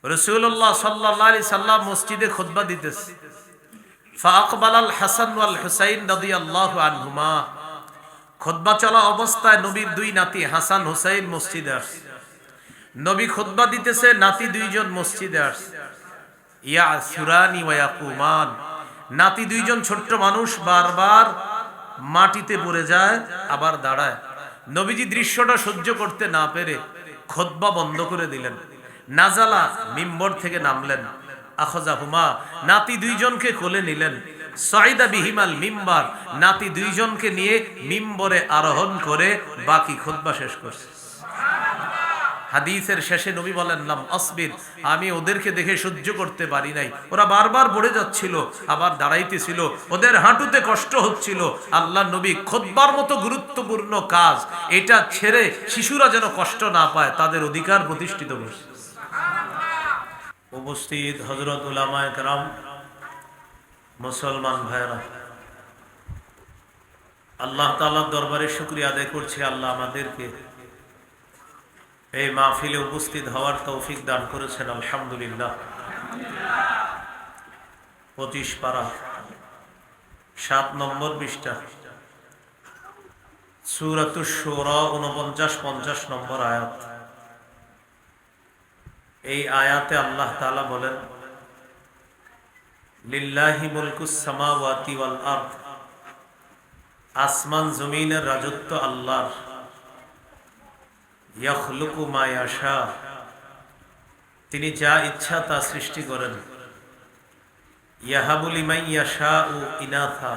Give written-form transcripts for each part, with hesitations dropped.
রাসূলুল্লাহ সাল্লাল্লাহু আলাইহি সাল্লাম মসজিদে খুতবা দিতেছে। ফাআকবালাল হাসান ওয়াল হুসাইন রাদিয়াল্লাহু আনহুমা। খুতবা চলা অবস্থায় নবীর দুই নাতি হাসান হুসাইন মসজিদে আসছে। নবী খুতবা দিতেছে, নাতি দুইজন মসজিদে আসছে। ইয়াসুরানি ওয়া ইয়াকুমান। নাতি দুইজন ছোট্ট মানুষ, বারবার মাটিতে পড়ে যায় আবার দাঁড়ায়। নবীজি দৃশ্যটা সহ্য করতে না পেরে খুতবা বন্ধ করে দিলেন। নাজালা, মিম্বর থেকে নামলেন। আখযাহুমা, নাতি দুইজনকে কোলে নিলেন। সাইদা বিহিমাল মিম্বার, নাতি দুইজনকে নিয়ে মিম্বরে আরোহণ করে বাকি খুতবা শেষ করছে। হাদিসের শেষে নবী বলেন, লাম আসবির, আমি ওদেরকে দেখে সহ্য করতে পারি নাই। ওরা বারবার পড়ে যাচ্ছিল, আবার দাঁড়াইতেছিল, ওদের হাঁটুতে কষ্ট হচ্ছিল। আল্লাহ নবী খুতবার মতো গুরুত্বপূর্ণ কাজ এটা ছেড়ে শিশুরা যেন কষ্ট না পায়, তাদের অধিকার প্রতিষ্ঠিত করছে। উপস্থিত হযরত উলামায়ে কেরাম, মুসলমান ভাইরা, আল্লাহ তাআলার দরবারে শুকরিয়া আদায় করছি, আল্লাহ আমাদেরকে এই মাহফিলে উপস্থিত হওয়ার তৌফিক দান করেছেন, আলহামদুলিল্লাহ। 25 পারা 7 নম্বর পৃষ্ঠা, সূরাতুশ শুরা 49-50 নম্বর আয়াত। এই আয়াতে আল্লাহ তাআলা বলেন, লিল্লাহি মুলকুস সামাওয়াতি ওয়াল আরদ, আসমান জমিনের রাজত্ব আল্লাহর। ইয়াখলুকু মা ইয়াশা, তিনি যা ইচ্ছা তা সৃষ্টি করেন। ইয়াহাবু লিমান ইয়াশাউ ইনাথা,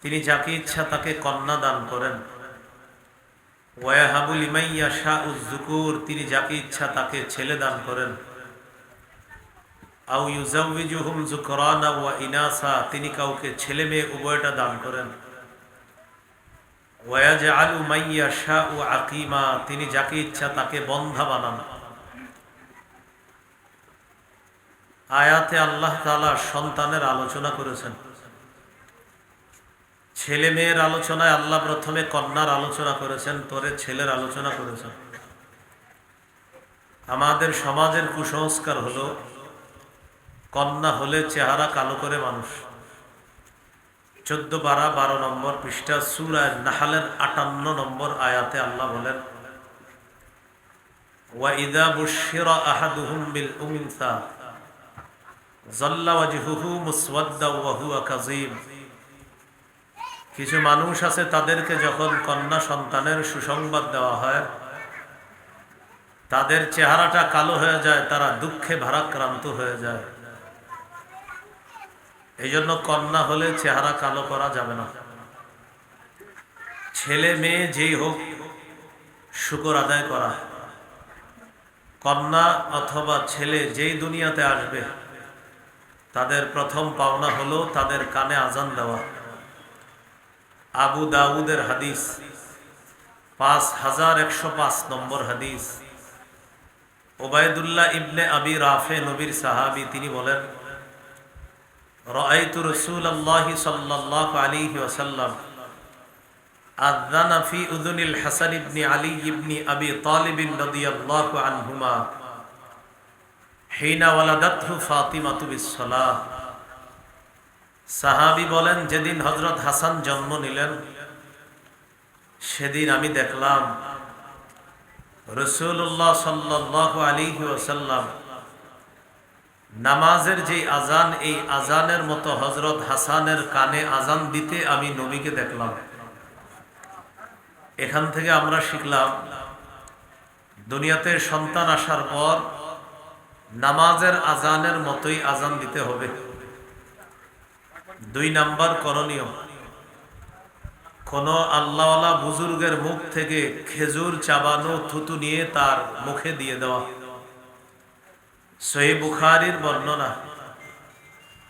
তিনি যাকে ইচ্ছা তাকে কন্যা দান করেন। ওয়া ইয়াহাবু লিমান ইয়াশাউ যুকুর, তিনি যাকে ইচ্ছা তাকে ছেলে দান করেন। আও ইউজাউযিজুহুম যুকরানা ওয়া ইনাসা, তিনি কাউকে ছেলে মেয়ে উভয়টা দান করেন। ওয়ায়াজআলু মান ইয়াশাউ আকিমা, তিনি যাকে ইচ্ছা তাকে বন্ধা বানান। আয়াতে আল্লাহ তাআলা সন্তানের আলোচনা করেছেন। ছেলে মেয়ের আলোচনায় আল্লাহ প্রথমে কন্যার আলোচনা করেছেন, পরে ছেলের আলোচনা করেছেন। আমাদের সমাজের কুসংস্কার হলো কন্যা হলে চেহারা কালো করে মানুষ। 14 পারা 12 নম্বর পৃষ্ঠা, সূরা নাহলের 58 নম্বর আয়াতে আল্লাহ বলেন, ওয়া ইযা বুশিরা আহাদুহুম বিল উনসা যাল্লা ওয়াজহুহু মুসওয়াদ্দা ওয়া হুয়া কাযীম। কিছু মানুষ আছে, তাদেরকে যখন কন্যা সন্তানের সুসংবাদ দেওয়া হয়, তাদের চেহারাটা কালো হয়ে যায়, তারা দুঃখে ভারাক্রান্ত হয়ে যায়। এই জন্য কন্যা হলে চেহারা কালো করা যাবে না। ছেলে মেয়ে যেই হোক, শুকর আদায় করা। কন্যা অথবা ছেলে যেই দুনিয়াতে আসবে, তাদের প্রথম পাওনা হলো তাদের কানে আজান দেওয়া। আবু দাউদের হাদিস, 5105 নম্বর হাদিস। উবাইদুল্লাহ ইবনে আবি রাফে, নবীর সাহাবী, তিনি বলেন, রাআইতু রাসূলুল্লাহি সাল্লাল্লাহু আলাইহি ওয়াসাল্লাম আযানা ফি উযুনিল হাসান ইবনে আলী ইবনে আবি তালিব রাদিয়াল্লাহু আনহুমা হিনা ওয়ালাদাতহু ফাতিমাতু বিস-সালাহ। সাহাবী বলেন, যেদিন হযরত হাসান জন্ম নিলেন, সেদিন আমি দেখলাম রাসূলুল্লাহ সাল্লাল্লাহু আলাইহি ওয়াসাল্লাম নামাজের যে আজান, এই আজানের মতো হযরত হাসানের কানে আজান দিতে আমি নবীকে দেখলাম। এখান থেকে আমরা শিখলাম, দুনিয়াতে সন্তান আসার পর নামাজের আজানের মতোই আজান দিতে হবে। 2 নাম্বার করণীয়, কোন আল্লাহওয়ালা বুজুর্গের মুখ থেকে খেজুর চাবানো থুতু নিয়ে তার মুখে দিয়ে দেওয়া। সহিহ বুখারীর বর্ণনা,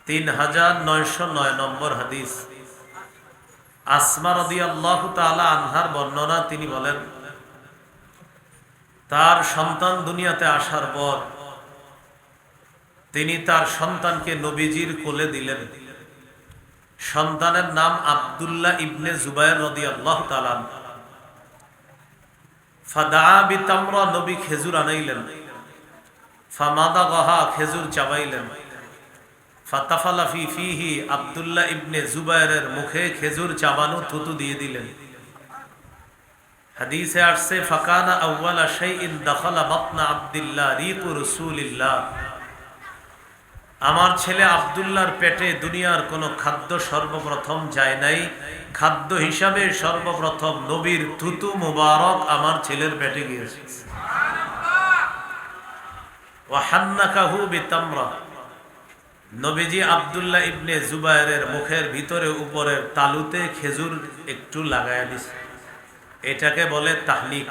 3909 নম্বর হাদিস। আসমা রাদিয়াল্লাহু তাআলা আনহার বর্ণনা, তিনি বলেন, তার সন্তান দুনিয়াতে আসার পর তিনি তার সন্তানকে নবীজির কোলে দিলেন। সন্তানের নাম আব্দুল্লাহ ইবনে জুবায়ের রাদিয়াল্লাহু তাআলা। ফাদা বিতামরা, নবী খেজুর আনাইলেন। ফামাদাগাহা, খেজুর চাবাইলেন। ফাতাফালা ফি ফিহি, আব্দুল্লাহ ইবনে জুবায়েরের মুখে খেজুর চাবানো থুতু দিয়ে দিলেন। হাদিসে আসছে ফাকানা আউওয়ালা শাইইন দাখালা বাতনা আব্দুল্লাহ রিকু রাসূলিল্লাহ। আমার ছেলে আব্দুল্লাহর পেটে দুনিয়ার কোনো খাদ্য সর্বপ্রথম যায় নাই, খাদ্য হিসাবে সর্বপ্রথম নবীর থুতু মুবারক আমার ছেলের পেটে গিয়েছে। ওয়া হান্নাকাহু বিতামরা, নবীজি আব্দুল্লাহ ইবনে জুবায়েরের মুখের ভিতরে উপরের তালুতে খেজুর একটু লাগায়া দিছে। এটাকে বলে তাহনিক।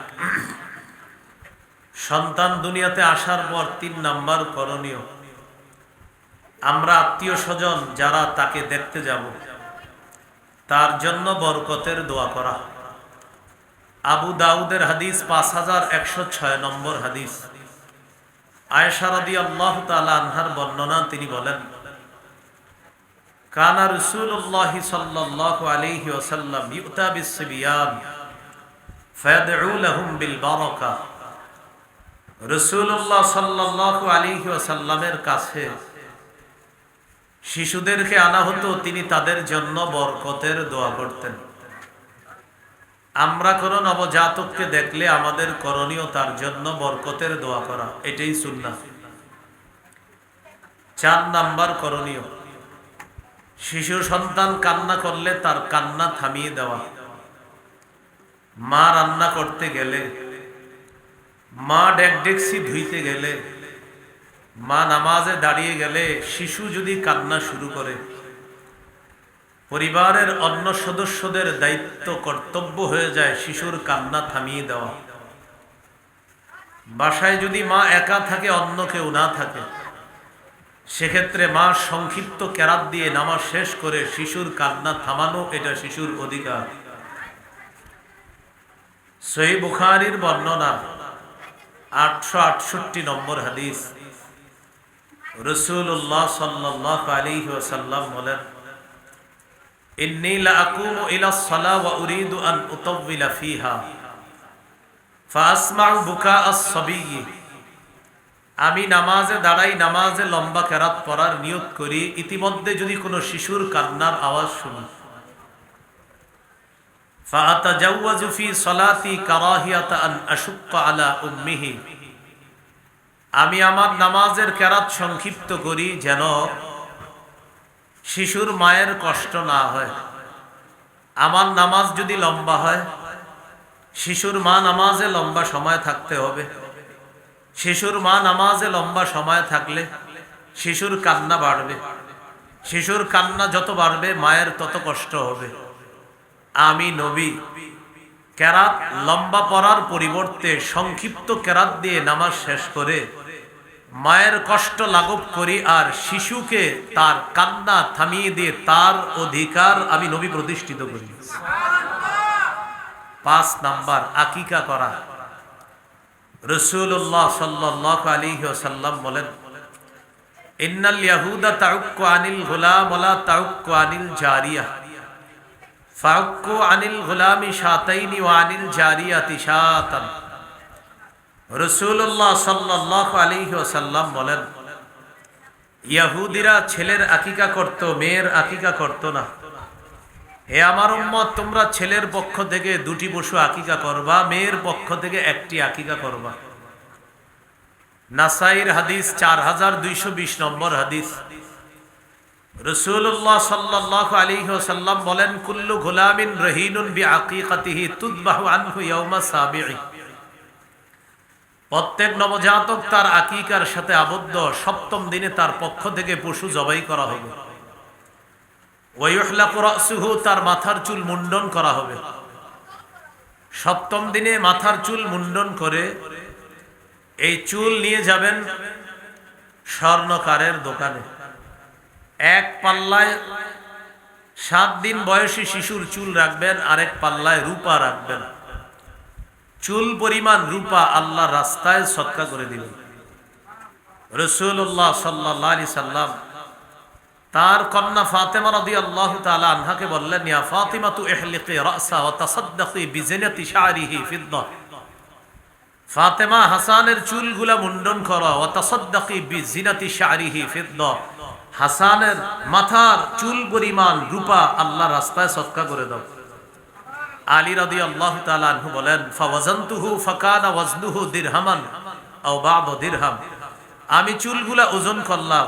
সন্তান দুনিয়াতে আসার পর ৩ নাম্বার করণীয়, আমরা আত্মীয় স্বজন যারা তাকে দেখতে যাব তার জন্য বরকতের দোয়া করা। আবু দাউদের হাদিস ৫১০৬ নম্বর হাদিস। আয়েশা রাদিয়াল্লাহু তাআলা আনহার বর্ণনা, তিনি বলেন কানা রাসূলুল্লাহ সাল্লাল্লাহু আলাইহি ওয়াসাল্লাম ইউতা বিস-সিবিয়ান ফায়াদউ লাহুম বিল বারাকা। রাসূলুল্লাহ সাল্লাল্লাহু আলাইহি ওয়াসাল্লামের কাছে শিশুদেরকে আনা হতো, তিনি তাদের জন্য বরকতের দোয়া করতেন। আমরা কোনো নবজাতককে দেখলে আমাদের করণীয় তার জন্য বরকতের দোয়া করা, এটাই সুন্নাহ। ৪ নাম্বার করণীয়, শিশু সন্তান কান্না করলে তার কান্না থামিয়ে দেওয়া। মা রান্না করতে গেলে, মা ডেকডেকসি ধুইতে গেলে, মা নামাজে দাঁড়িয়ে গেলে শিশু যদি কান্না শুরু করে, পরিবারের অন্য সদস্যদের দায়িত্ব কর্তব্য হয়ে যায় শিশুর কান্না থামিয়ে দেওয়া। বাসায় যদি মা একা থাকে, অন্য কেউ না থাকে, সেক্ষেত্রে মা সংক্ষিপ্ত কেরাত দিয়ে নামাজ শেষ করে শিশুর কান্না থামানো, এটা শিশুর অধিকার। সহিহ বুখারীর বর্ণনা ৮৬৮ নম্বর হাদিস। রাসূলুল্লাহ সাল্লাল্লাহু আলাইহি ওয়াসাল্লাম বলেন ইন্নী লাআকুমু ইলাস সালাহ ওয়া উরিদু আন উতাওবিলা ফিহা ফাসমাউ বুকাআস সাবিয়্যি। আমি নামাজে দাঁড়াই, নামাজে লম্বা কেরাত পড়ার নিয়ত করি, ইতিমধ্যে যদি কোনো শিশুর কান্নার আওয়াজ শুনি, ফাআতাজাওয়াজু ফি সালাতি কারাহিয়াতা আন আশুক্কা আলা উম্মিহি। আমি আমার নামাজের কেরাত সংক্ষিপ্ত করি যেন শিশুর মায়ের কষ্ট না হয়। আমার নামাজ যদি লম্বা হয়, শিশুর মা নামাজে লম্বা সময় থাকতে হবে। শিশুর মা নামাজে লম্বা সময় থাকলে শিশুর কান্না বাড়বে। শিশুর কান্না যত বাড়বে মায়ের তত কষ্ট হবে। আমি নবী কেরাত লম্বা পড়ার পরিবর্তে সংক্ষিপ্ত কেরাত দিয়ে নামাজ শেষ করে মায়ের কষ্ট লাঘব করি, আর শিশুকে তার কান্না থামিয়ে দিয়ে তার অধিকার আমি নবী প্রতিষ্ঠিত করি। ৫ নাম্বার, আকিকা করা। রাসূলুল্লাহ সাল্লাল্লাহু আলাইহি ওয়াসাল্লাম বলেন ইন্নাল ইয়াহুদা তাউক্কু আনিল গুলাম ওয়া লা তাউক্কু আনিল জারিয়া ফাউক্কু আনিল গুলামি শাতাইনি ওয়া আনিল জারিয়াতি শাতান। রাসূলুল্লাহ সাল্লাল্লাহু আলাইহি ওয়াসাল্লাম বলেন ইহুদিরা ছেলের আকিকা করত, মেয়ের আকিকা করত না। হে আমার উম্মত, তোমরা ছেলের পক্ষ থেকে 2টি পশু আকিকা করবা, মেয়ের পক্ষ থেকে 1টি আকিকা করবা। নাসাইর হাদিস 4220 নম্বর হাদিস। রাসূলুল্লাহ সাল্লাল্লাহু আলাইহি ওয়াসাল্লাম বলেন কুল্লু গুলামিন রহিনুন বিআকিকাতিহি তুযবাহু আনহু ইয়াওমা সাবিঈ। প্রত্যেক নবজাতক তার আকিকার সাথে আবদ্ধ, 7ম দিনে তার পক্ষ থেকে পশু জবাই করা হবে। ওয়া ইউহলাকু রাসুহু, তার মাথার চুল মুন্ডন করা হবে। 7ম দিনে মাথার চুল মুন্ডন করে এই চুল নিয়ে যাবেন স্বর্ণকারের দোকানে। এক পাল্লায় 7 দিন বয়সী শিশুর চুল রাখবেন, আরেক পাল্লায় রূপা রাখবেন। চুল পরিমাণ রূপা আল্লাহর রাস্তায় সদকা করে দিবেন। রাসূলুল্লাহ সাল্লাল্লাহু আলাইহি সাল্লাম তার কন্যা ফাতেমা রাদিয়াল্লাহু তাআলা আনহাকে বললেন ইয়া ফাতিমা তু ইহলিকি রাসা ওয়া তাসাদ্দাকি বিজিনাতি শারিহি ফিদ্দা। ফাতেমা হাসানের চুলগুলা মুন্ডন করো, ওয়া তাসাদ্দাকি বিজিনাতি শারিহি ফিদ্দা, হাসানের মাথার চুল পরিমাণ রূপা আল্লাহর রাস্তায় সদকা করে দাও। আলী রাদিয়াল্লাহু তাআলা আনহু বলেন, ফাওয়াজানতুহু ফাকানা ওয়াজনুহু দিরহামান আও বা'দ দিরহাম, আমি চুলগুলা ওজন করলাম,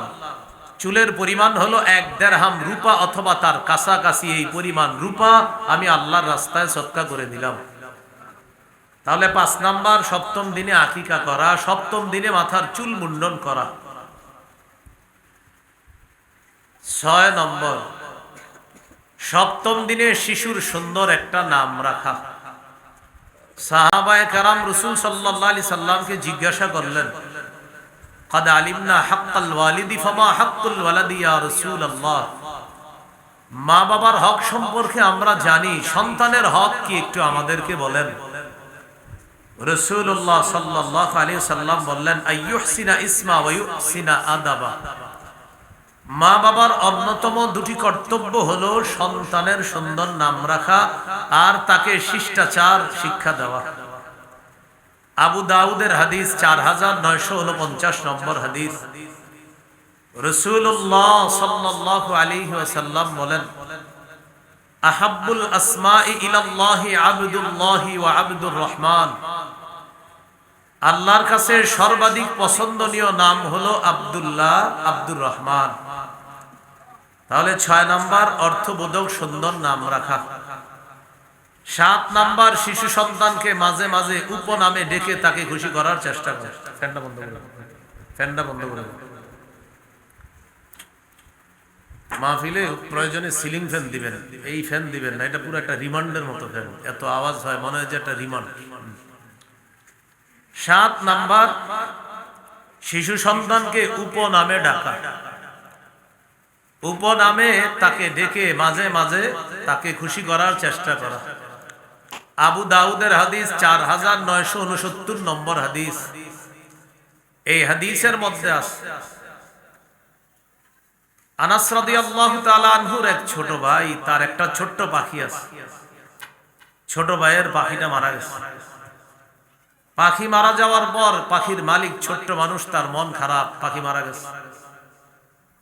চুলের পরিমাণ হলো 1 দিরহাম রূপা অথবা তার কাছাকাছি এই পরিমাণ রূপা আমি আল্লাহর রাস্তায় সদকা করে দিলাম। তাহলে 5 নাম্বার, সপ্তম দিনে আকিকা করা, সপ্তম দিনে মাথার চুল মুন্ডন করা। 6 নম্বর, সপ্তম দিনে শিশুর সুন্দর একটা নাম রাখা। সাহাবায়ে কেরাম রাসূল সাল্লাল্লাহু আলাইহি সাল্লামকে জিজ্ঞাসা করলেন, قد علمنا حق الوالد فما حق الولد يا رسول الله, মা বাবার হক সম্পর্কে আমরা জানি, সন্তানের হক কি একটু আমাদেরকে বলেন। রাসূলুল্লাহ সাল্লাল্লাহু আলাইহি সাল্লাম বললেন, আইয়ুহসিনা ইসমা ওয়া ইউহসিনা আদাবা, মা বাবার অন্যতম দুটি কর্তব্য হলো সন্তানের সুন্দর নাম রাখা আর তাকে শিষ্টাচার শিক্ষা দেওয়া। আবু দাউদের হাদিস 4949 নম্বর হাদিস, রাসূলুল্লাহ সাল্লাল্লাহু আলাইহি ওয়াসাল্লাম বলেন, আহাব্বুল আসমাই ইলাল্লাহি আবদুল্লাহি ওয়া আবদুর রহমান, আল্লাহর কাছে সর্বাধিক পছন্দনীয় নাম হলো আব্দুল্লাহ, আব্দুর রহমান। তাহলে 6 নাম্বার, অর্থবোধক সুন্দর নাম রাখা। 7 নাম্বার, শিশু সন্তানকে মাঝে মাঝে উপনামে ডেকে তাকে খুশি করার চেষ্টা করে। ফ্যানটা বন্ধ করে, ফ্যানটা বন্ধ করে। মাহফিলে প্রয়োজনে সিলিং ফ্যান দিবেন, এই ফ্যান দিবেন না, এটা পুরো একটা রিমান্ডের মতো ফ্যান, এত আওয়াজ হয় মনে হয় যে একটা রিমান্ড। 7 নাম্বার, শিশু সন্তানকে উপনামে ডাকা, উপনামে তাকে ডেকে মাঝে মাঝে তাকে খুশি করার চেষ্টা করা। আবু দাউদের হাদিস 4969 নম্বর হাদিস, এই হাদিসের মধ্যে আছে আনাস রাদিয়াল্লাহু তাআলা আনহুর এক ছোট ভাই, তার একটা ছোট্ট পাখি আছে, ছোট ভাইয়ের পাখিটা মারা গেছে। পাখি মারা যাওয়ার পর পাখির মালিক ছোট্ট মানুষ, তার মন খারাপ, পাখি মারা গেছে।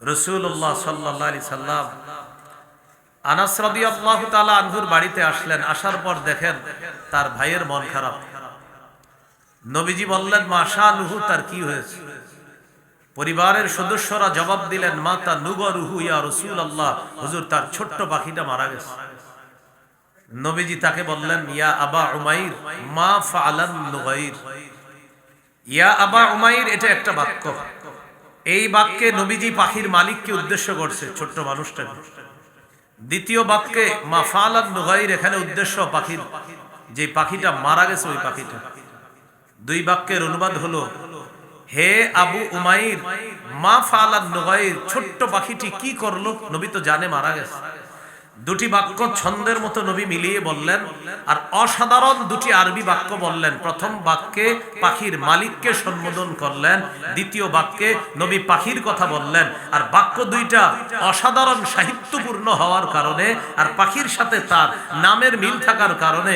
রাসূলুল্লাহ সাল্লাল্লাহু আলাইহি সাল্লাম আনাস রাদিয়াল্লাহু তাআলা আনহুর বাড়িতে আসলেন, আসার পর দেখেন তার ভাইয়ের মন খারাপ। নবীজি বললেন, মাশাআল্লাহু, তার কি হয়েছে? পরিবারের সদস্যরা জবাব দিলেন, মাতা নুগরুহু ইয়া রাসূলুল্লাহ, হুজুর তার ছোট্ট পাখিটা মারা গেছে। নবীজি তাকে বললেন, ইয়া আবা উমাইর মা ফাআলান নুগাইর, ইয়া আবা উমাইর, এটা একটা বাক্য, এই বাক্যে নবীজি পাখির মালিককে উদ্দেশ্য করছে, ছোট্ট মানুষটাকে। দ্বিতীয় বাক্যে মা ফাআলান নুগাইর, এখানে উদ্দেশ্য পাখির, যে পাখিটা মারা গেছে ওই পাখিটা। 2 বাক্যের অনুবাদ হলো, হে আবু উমাইর মা ফাআলান নুগাইর, ছোট্ট পাখিটি কি করলো? নবী তো জানে মারা গেছে। 2টি বাক্য ছন্দের মতো নবী মিলিয়ে বললেন, আর অসাধারণ 2টি আরবি বাক্য বললেন। প্রথম বাক্যে পাখির মালিককে সম্বোধন করলেন, দ্বিতীয় বাক্যে নবী পাখির কথা বললেন। আর বাক্য 2টা অসাধারণ সাহিত্যপূর্ণ হওয়ার কারণে আর পাখির সাথে তার নামের মিল থাকার কারণে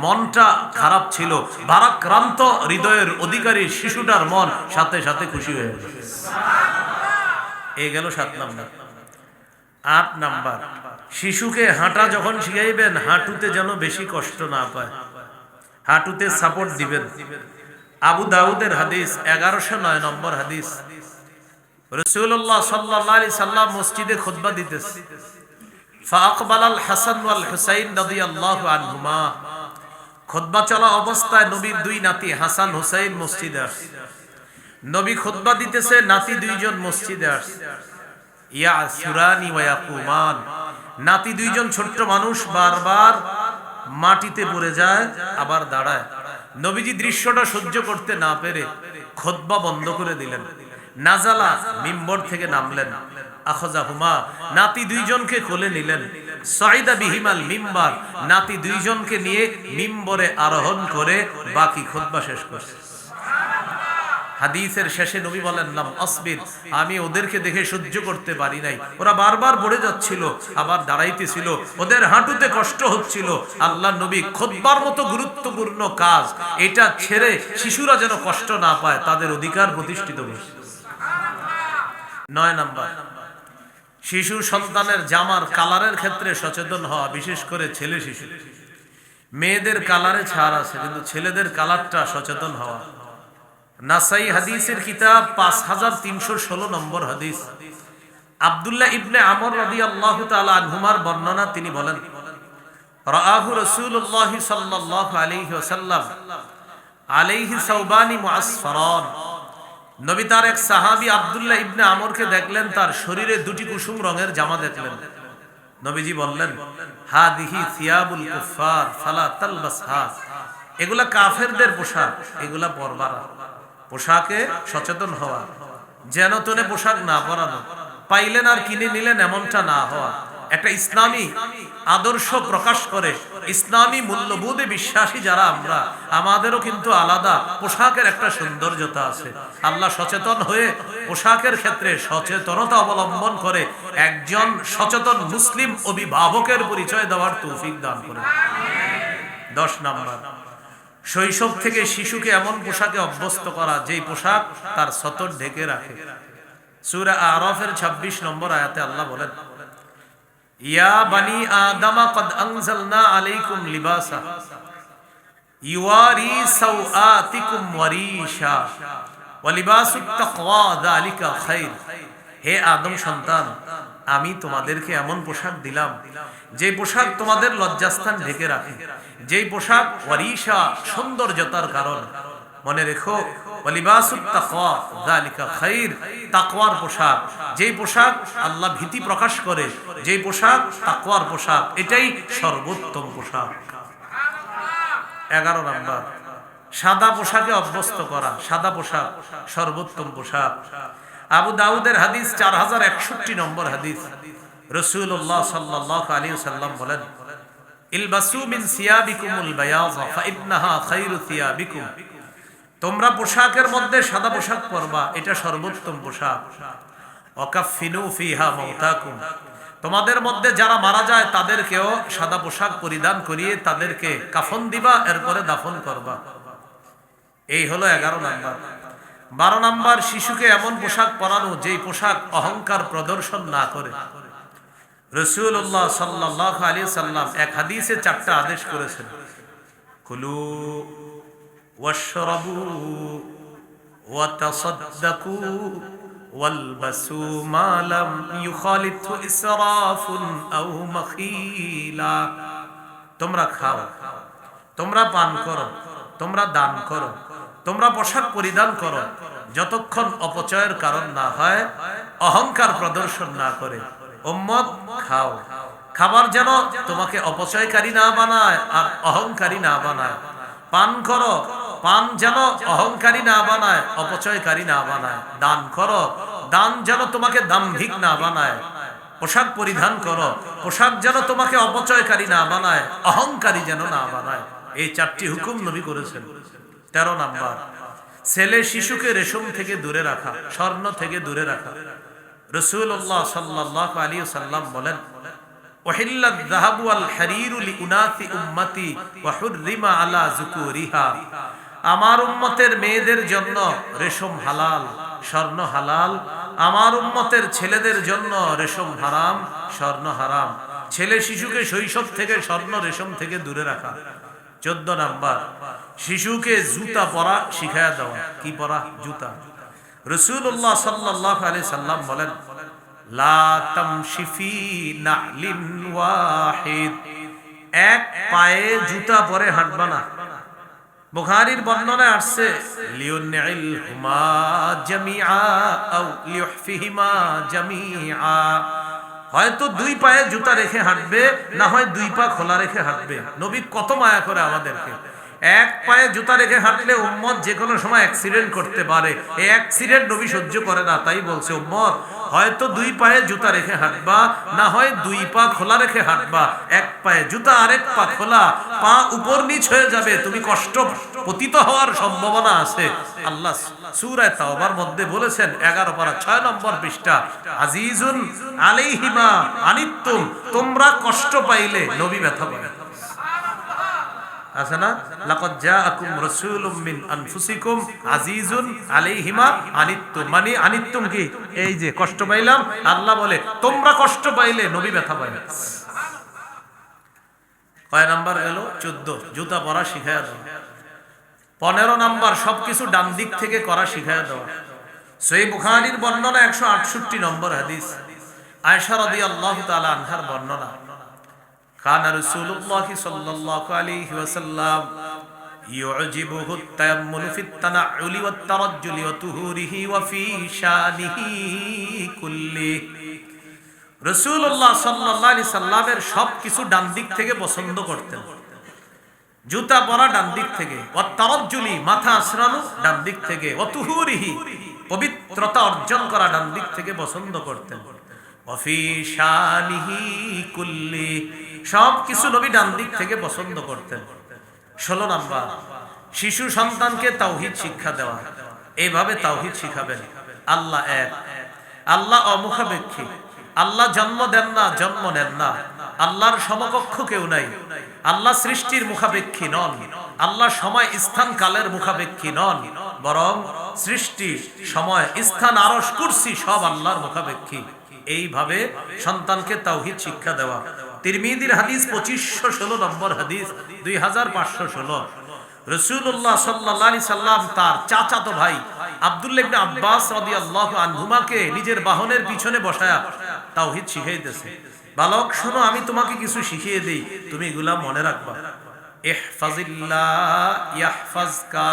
মনটা খারাপ ছিল, ভারাক্রান্ত হৃদয়ের অধিকারী শিশুটার মন সাথে সাথে খুশি হয়ে গেল। এই গেল 7 নাম্বার। 8 নাম্বার, শিশুকে হাঁটা যখন শিখাইবেন, হাঁটুতে যেন বেশি কষ্ট না পায়, হাঁটুতে সাপোর্ট দিবেন। আবু দাউদের হাদিস 1109 নম্বর হাদিস, রাসূলুল্লাহ সাল্লাল্লাহু আলাইহি সাল্লাম মসজিদে খুতবা দিতেছে, ফাআকবালাল হাসান ওয়াল হুসাইন রাদিয়াল্লাহু আনহুমা, খুতবা চলা অবস্থায় নবীর 2 নাতি হাসান হুসাইন মসজিদে আসে। নবী খুতবা দিতেছে, নাতি 2 জন মসজিদে আসে। ইয়া সুরানি ওয়া ইয়াকুমান, নাতি 2 জন ছোট্ট মানুষ বারবার মাটিতে পড়ে যায় আবার দাঁড়ায়। নবীজি দৃশ্যটা সহ্য করতে না পেরে খুতবা বন্ধ করে দিলেন। নাজালা, মিম্বর থেকে নামলেন। আখাযাহুমা, নাতি 2 জনকে কোলে নিলেন। সাইদা বিহিমাল মিম্বার, নাতি 2 জনকে নিয়ে মিম্বরে আরোহণ করে বাকি খুতবা শেষ করছে। হাদিসের শেষে নবী বলেন লাম আসবির, আমি ওদেরকে দেখে সহ্য করতে পারি নাই। ওরা বারবার পড়ে যাচ্ছিল, আবার দাঁড়াইতেছিল, ওদের হাঁটুতে কষ্ট হচ্ছিল। আল্লাহ নবী খুতবার মতো গুরুত্বপূর্ণ কাজ এটা ছেড়ে শিশুরা যেন কষ্ট না পায় তাদের অধিকার প্রতিষ্ঠিত হয়েছে। 9 নাম্বার, শিশু সন্তানের জামার কালারের ক্ষেত্রে সচেতন হওয়া, বিশেষ করে ছেলে শিশু। মেয়েদের কালারে ছাড় আছে, কিন্তু ছেলেদের কালারটা সচেতন হওয়া। নাসাই হাদিসের কিতাব 5316 নম্বর হাদিস। আব্দুল্লাহ ইবনে আমর রাদিয়াল্লাহু তাআলা আনহুমার বর্ণনা, তিনি বলেন রাআহু রাসূলুল্লাহ সাল্লাল্লাহু আলাইহি ওয়াসাল্লাম আলাইহি সাওবানি মুআসফারান। নবী তার এক সাহাবী আব্দুল্লাহ ইবনে আমরকে দেখলেন, তার শরীরে দুটি কুসুম রঙের জামা দেখলেন। নবীজি বললেন হাদিহি সিয়াবুল কুফার ফালা তালবাসহা, এগুলা কাফেরদের পোশাক, এগুলা পরবা না। পোশাকে সচেতন হওয়া, যেন তেনে পোশাক না পরানো, পাইলেন আর কিনে নিলেন এমনটা না হওয়া। একটা ইসলামী আদর্শ প্রকাশ করে, ইসলামী মূল্যবোধে বিশ্বাসী যারা আমরা, আমাদেরও কিন্তু আলাদা পোশাকের একটা সৌন্দর্যতা আছে। আল্লাহ সচেতন হয়ে পোশাকের ক্ষেত্রে সচেতনতা অবলম্বন করে একজন সচেতন মুসলিম অভিভাবকের পরিচয় দেওয়ার তৌফিক দান করে। 10 নাম্বার, শৈশব থেকে শিশুকে এমন পোশাকে অভ্যস্ত করা যেই পোশাক তার সতর ঢেকে রাখে। সূরা আরাফের 26 নম্বর আয়াতে আল্লাহ বলেন ইয়া বানি আদমা কদ আনজালনা আলাইকুম লিবাসা ইওয়ারি সাওআতিকুম ওয়ারিশা ওয়া লিবাসুত তাকওয়া যালিকা খায়র। হে আদম সন্তান, আমি তোমাদেরকে এমন পোশাক দিলাম যে পোশাক তোমাদের লজ্জাস্থান ঢেকে রাখে, যেই পোশাক ওয়ারিশা সৌন্দর্যতার কারণ। মনে রেখো ওয়ালিবাসুত তাকওয়া যালিকা খায়র, তাকওয়ার পোশাক, যেই পোশাক আল্লাহ ভীতি প্রকাশ করে, যেই পোশাক তাকওয়ার পোশাক, এটাই সর্বোত্তম পোশাক। 11 নাম্বার, সাদা পোশাকে অভ্যস্ত করা, সাদা পোশাক সর্বোত্তম পোশাক। আবু দাউদের হাদিস 4061 নম্বর হাদিস। রাসূলুল্লাহ সাল্লাল্লাহু আলাইহি ওয়াসাল্লাম বলেন ইলবাসু মিন সিয়াবিকুমুল বায়াযা ফাইন্নাহা খায়রু সিয়াবিকুম, তোমরা পোশাকের মধ্যে সাদা পোশাক পরবা, এটা সর্বোত্তম পোশাক। ওয়াকাফিনু ফিহা মাউতাকুম, তোমাদের মধ্যে যারা মারা যায় তাদেরকেও সাদা পোশাক পরিধান করিয়ে তাদেরকে কাফন দিবা, এরপরে দাফন করবা। এই হলো 11 নাম্বার। 12 নাম্বার, শিশুকে এমন পোশাক পরানো যেই পোশাক অহংকার প্রদর্শন না করে। রাসূলুল্লাহ সাল্লাল্লাহু আলাইহি ওয়াসাল্লাম এক হাদিসে 4টা আদেশ করেছেন। কুলু ওয়াশরাবু ওয়া তাসাদ্দাকু ওয়ালবাসু মা লাম ইউখালিতু ইসরাফুন আও মাখিলা। তোমরা খাও, তোমরা পান করো, তোমরা দান করো, তোমরা পোশাক পরিধান করো, যতক্ষণ অপচয়ের কারণ না হয়, অহংকার প্রদর্শন না করে। উম্মত খাও, খাবার যেন তোমাকে অপচয়কারী না বানায় আর অহংকারী না বানায়। পান করো, পান যেন অহংকারী না বানায়, অপচয়কারী না বানায়। দান করো, দান যেন তোমাকে দাম্ভিক না বানায়। পোশাক পরিধান করো, পোশাক যেন তোমাকে অপচয়কারী না বানায়, অহংকারী যেন না বানায়। এই 4টি হুকুম নবী করেছেন। 13 নাম্বার, ছেলে শিশুকে রেশম থেকে দূরে রাখা, স্বর্ণ থেকে দূরে রাখা। রাসূলুল্লাহ সাল্লাল্লাহু আলাইহি ওয়াসাল্লাম বলেন ওয়াহিল্লাত যাহাবু ওয়াল হারিরু লিউনাতি উম্মতি ওয়া হুররিমা আলা যুকুরিহা, আমার উম্মতের মেয়েদের জন্য রেশম হালাল, স্বর্ণ হালাল। আমার উম্মতের ছেলেদের জন্য রেশম হারাম, স্বর্ণ হারাম। ছেলে শিশুকে শৈশব থেকে স্বর্ণ রেশম থেকে দূরে রাখা। 14 নাম্বার, শিশুকে জুতা পরা শিখায়া দেওয়া। কি পরা? জুতা। রাসূলুল্লাহ সাল্লাল্লাহু আলাইহি সাল্লাম বলেন লা তামশি ফি নালিন ওয়াহিদ, এক পায়ে জুতা পরে হাঁটবা না। বুখারীর বর্ণনায় আসছে লিউনিল হুমা জামিআ আও লিউহফিহিমা জামিআ, হয়তো 2 পায়ে জুতা রেখে হাঁটবে, না হয় 2 পা খোলা রেখে হাঁটবে। নবী কত মায়া করে আমাদেরকে। এক পায়ে জুতা রেখে হাঁটলে উম্মত যে কোনো সময় অ্যাক্সিডেন্ট করতে পারে, এই অ্যাক্সিডেন্ট নবী সহ্য করে না। তাই বলছে উম্মত হয়তো দুই পায়ে জুতা রেখে হাঁটবা, না হয় দুই পা খোলা রেখে হাঁটবা। এক পায়ে জুতা আরেক পা খোলা, পা উপর নিচ হয়ে যাবে, তুমি কষ্ট পতিত হওয়ার সম্ভাবনা আছে। আল্লাহ সূরা তাওবার মধ্যে বলেছেন 11 পারা 6 নম্বর পৃষ্ঠা, আজিজুন আলাইহিমা আনিতুম, তোমরা কষ্ট পাইলে নবী ব্যথা পায়। আছে না, লাকাদ জাআকুম রাসূলুম মিন আনফুসিকুম আজিজুন আলাইহিমা আনিতুম, মানে আনিতুম কি, এই যে কষ্ট পাইলাম, আল্লাহ বলে তোমরা কষ্ট পাইলে নবী ব্যথা পায়। কয় নাম্বার গেল? 14, জুতা পরা শিখায়া দাও। 15 নাম্বার, সবকিছু ডান দিক থেকে করা শিখায়া দাও। সহিহ বুখারীর বর্ণনা 168 নম্বর হাদিস, আয়েশা রাদিয়াল্লাহু তাআলা আনহার বর্ণনা, কানা রাসূলুল্লাহ সাল্লাল্লাহু আলাইহি ওয়াসাল্লাম ইউজিবুহু তায়াম্মুলু ফিত তানাউলি ওয়াত তারাজ্জুলি ওয়া তুহুরিহি ওয়া ফি শানিহি কুল্লি। রাসূলুল্লাহ সাল্লাল্লাহু আলাইহি সাল্লামের সবকিছু ডান দিক থেকে পছন্দ করতেন। জুতা পরা ডান দিক থেকে, ওয়াত তারাজ্জুলি মাথা আছড়ানো ডান দিক থেকে, ওয়া তুহুরিহি পবিত্রতা অর্জন করা ডান দিক থেকে পছন্দ করতেন। ওয়া ফি শানিহি কুল্লি, সব কিছু নবী ডান দিক থেকে পছন্দ করতেন। 16 নাম্বার, শিশু সন্তানকে তাওহীদ শিক্ষা দেওয়া। এইভাবে তাওহীদ শিখাবেন, আল্লাহ এক, আল্লাহ অমুখাপেক্ষী, আল্লাহ জন্ম দেন না, জন্ম নেন না, আল্লাহর সমকক্ষ কেউ নাই, আল্লাহ সৃষ্টির মুখাপেক্ষী নন, আল্লাহ সময় স্থান কালের মুখাপেক্ষী নন, বরং সৃষ্টি সময় স্থান আরশ কুরসি সব আল্লাহর মুখাপেক্ষী। এইভাবে সন্তানকে তাওহীদ শিক্ষা দেওয়া। তিরমিজির হাদিস 2516 নম্বর হাদিস, 2516, রাসূলুল্লাহ সাল্লাল্লাহু আলাইহি সাল্লাম তার চাচাতো ভাই আব্দুল্লাহ ইবনে আব্বাস রাদিয়াল্লাহু আনহুমাকে নিজের বাহনের পিছনে বসায়া তাওহীদ শিখাইতেছে। বালক শোনো, আমি তোমাকে কিছু শিখিয়ে দেই, তুমি এগুলা মনে রাখবা। ইহফাজিল্লাহ ইয়াহফাজকা,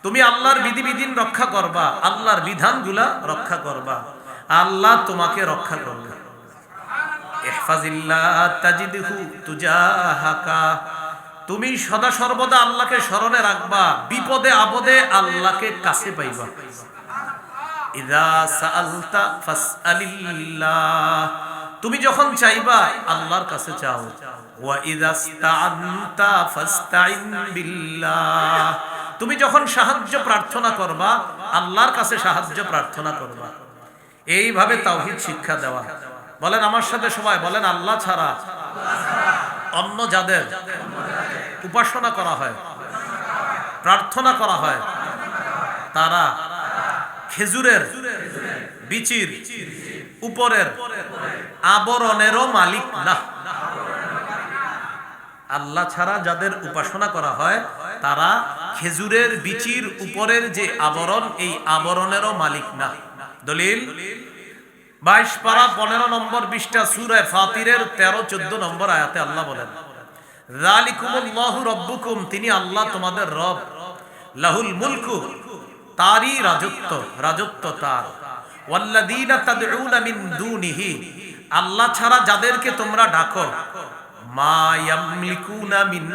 তুমি আল্লাহর বিধিবিধান রক্ষা করবা, আল্লাহর বিধানগুলা রক্ষা করবা, আল্লাহ তোমাকে রক্ষা করবে। ইহফাজিল্লাহ তাজিদহু তুজাহাকা, তুমি সদা সর্বদা আল্লাহকে স্মরণে রাখবা, বিপদে আপদে আল্লাহকে কাছে পাইবা। ইযা সাআলতা ফাসআলিল্লাহ, তুমি যখন চাইবা আল্লাহর কাছে চাও। ওয়া ইযা ইসতাআনতা ফাসতাইন বিল্লাহ, তুমি যখন সাহায্য প্রার্থনা করবা আল্লাহর কাছে সাহায্য প্রার্থনা করবা। এইভাবে তাওহীদ শিক্ষা দেওয়া। বলেন আমার সাথে সবাই, বলেন আল্লাহ ছাড়া অন্য যাদের উপাসনা করা হয়, প্রার্থনা করা হয়, তারা খেজুরের বিচির উপরের আবরণেরও মালিক না। আল্লাহ ছাড়া যাদের উপাসনা করা হয় তারা খেজুরের বিচির উপরের যে আবরণ, এই আবরণেরও মালিক না। দলিল 22 পারা 15 নম্বর পৃষ্ঠা, সূরা ফাতিরের 13-14 নম্বর আয়াতে আল্লাহ বলেন, যালিকুমুল্লাহু রাব্বুকুম, তিনি আল্লাহ তোমাদের রব, লাহুল মুলকু, তারই রাজত্ব, রাজত্ব তার, ওয়াল্লাযীনা তাদউনা মিন দুনিহি, আল্লাহ ছাড়া যাদেরকে তোমরা ডাকো, মা ইয়ামলিকুনা মিন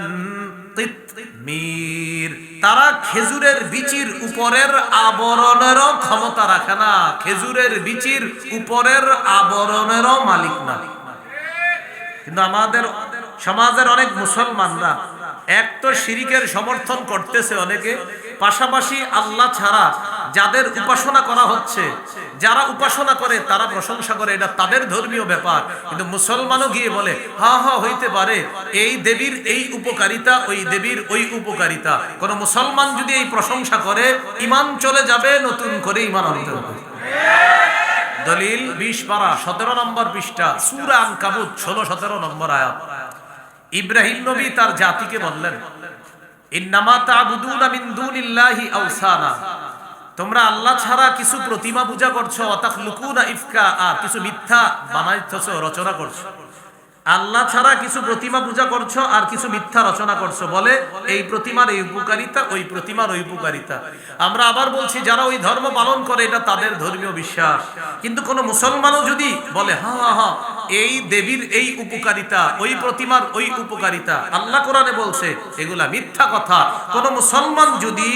কিতমির, তারা খেজুরের বিচির উপরের আবরণেরও ক্ষমতা রাখে না, খেজুরের বিচির উপরের আবরণেরও মালিক না। কিন্তু আমাদের সমাজের অনেক মুসলমানরা এক তো শিরিকের সমর্থন করতেছে অনেকে, পাশাপাশি আল্লাহ ছাড়া যাদের উপাসনা করা হচ্ছে, যারা উপাসনা করে তারা প্রশংসা করে, এটা তাদের ধর্মীয় ব্যাপার। কিন্তু মুসলমানও গিয়ে বলে হ্যাঁ হ্যাঁ হইতে পারে, এই দেবীর এই উপকারিতা, ওই দেবীর ওই উপকারিতা। কোন মুসলমান যদি এই প্রশংসা করে ঈমান চলে যাবে, নতুন করে ঈমান আনতে হবে। দলিল 20 পারা 17 নম্বর পৃষ্ঠা, সূরা আনকাবুত 16-17 নম্বর আয়াত। ইব্রাহিম নবী তার জাতিকে বললেন, ইন্নামা তা'বুদুনা মিন দুনিল্লাহি আওসানা, তোমরা আল্লাহ ছাড়া কিছু প্রতিমা পূজা করছো, ওয়াতাখলুকুনা ইফকা, আর কিছু মিথ্যা বানাইতেছো, রচনা করছো। আল্লাহ ছাড়া কিছু প্রতিমা পূজা করছো আর কিছু মিথ্যা রচনা করছো, বলে এই প্রতিমার এই উপকারিতা, ওই প্রতিমার ওই উপকারিতা। আমরা আবার বলছি, যারা ওই ধর্ম পালন করে এটা তাদের ধর্মীয় বিশ্বাস। কিন্তু কোন মুসলমানও যদি বলে হ্যাঁ হ্যাঁ হ্যাঁ এই দেবীর এই উপকারিতা, ওই প্রতিমার ওই উপকারিতা আল্লাহ কোরআনে বলছে, এগুলা মিথ্যা কথা। কোন মুসলমান যদি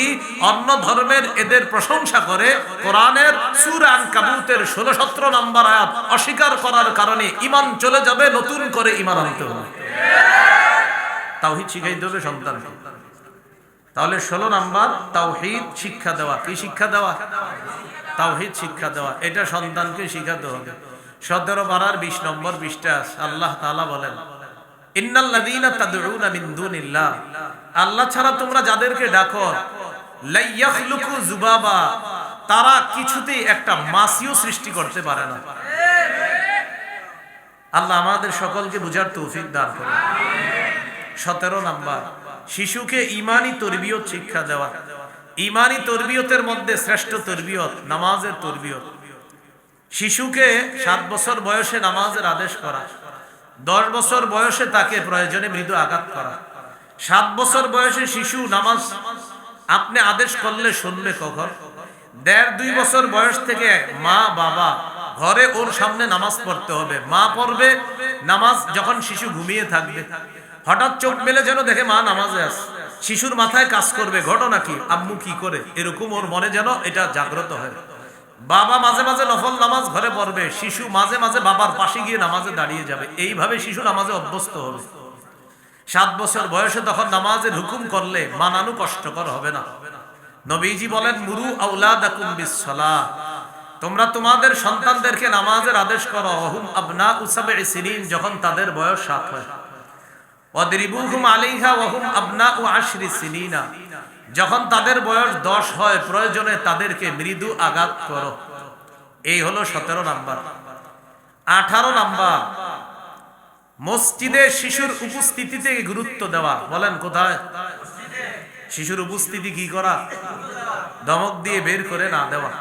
অন্য ধর্মের এদের প্রশংসা করে, কোরআনের সূরা আনকাবুতের 16-17 নম্বর আয়াত অস্বীকার করার কারণে ঈমান চলে যাবে, নতুন করে ঈমান আনতে হবে। তাওহীদ শিখাইতে হবে সন্তানকে। তাহলে 16 নাম্বার তাওহীদ শিক্ষা দেওয়া। কি শিক্ষা দেওয়া? তাওহীদ শিক্ষা দেওয়া। এটা সন্তানকে শিখাতে হবে। 17 পারার 20 নম্বর পৃষ্ঠা আল্লাহ তাআলা বলেন, ইন্নাল্লাযীনা তাদউনা মিন দুনিল্লাহ, আল্লাহ ছাড়া তোমরা যাদেরকে ডাকো, লা ইয়াখলুকু যুবাবা, তারা কিছুতেই একটা মাছিও সৃষ্টি করতে পারে না। আল্লাহ আমাদের সকলকে বুঝার তৌফিক দান করুন। 17 নাম্বার শিশুকে ঈমানি তরবিয়ত শিক্ষা দেওয়া। ঈমানি তরবিয়তের মধ্যে শ্রেষ্ঠ তরবিয়ত নামাজের তরবিয়ত। শিশুকে 7 বছর বয়সে নামাজের আদেশ করা, 10 বছর বয়সে তাকে প্রয়োজনে মৃদু আঘাত করা। 7 বছর বয়সে শিশু নামাজ আপনি আদেশ করলে শুনবে কখন? 1.5-2 বছর বয়স থেকে মা বাবা ঘরে ওর সামনে নামাজ পড়তে হবে। মা পড়বে নামাজ যখন শিশু ঘুমিয়ে থাকবে, হঠাৎ চোখ মেলে যেন দেখে মা নামাজে আছে, শিশুর মাথায় কাজ করবে ঘটনা কি, আম্মু কি করে, এরকম ওর মনে যেন এটা জাগ্রত হয়। বাবা মাঝে মাঝে নফল নামাজ ঘরে পড়বে, শিশু মাঝে মাঝে বাবার পাশে গিয়ে নামাজে দাঁড়িয়ে যাবে। এইভাবে শিশু নামাজে অভ্যস্ত হবে। 7 বছর বয়সে তখন নামাজের হুকুম করলে মানানো কষ্টকর হবে না। নবীজি বলেন, মুরু আওলাদাকুম বিসসালাহ, তোমরা তোমাদের সন্তানদেরকে নামাজের আদেশ করো, ওহুম আবনাউ সাবঈ সিনিন, যখন তাদের বয়স 7 হয়। ওয়াদরিবুহুম আলাইহা ওয়াহুম আবনাউ 10 সিনিনা, যখন তাদের বয়স 10 হয় প্রয়োজনে তাদেরকে মৃদু আঘাত করো। এই হলো 17 নাম্বার। 18 নাম্বার মসজিদে শিশুর উপস্থিতিতে গুরুত্ব দেওয়া। বলেন কোথায়? শিশুর উপস্থিতি কি করা? ধমক দিয়ে বের করে না দেওয়া।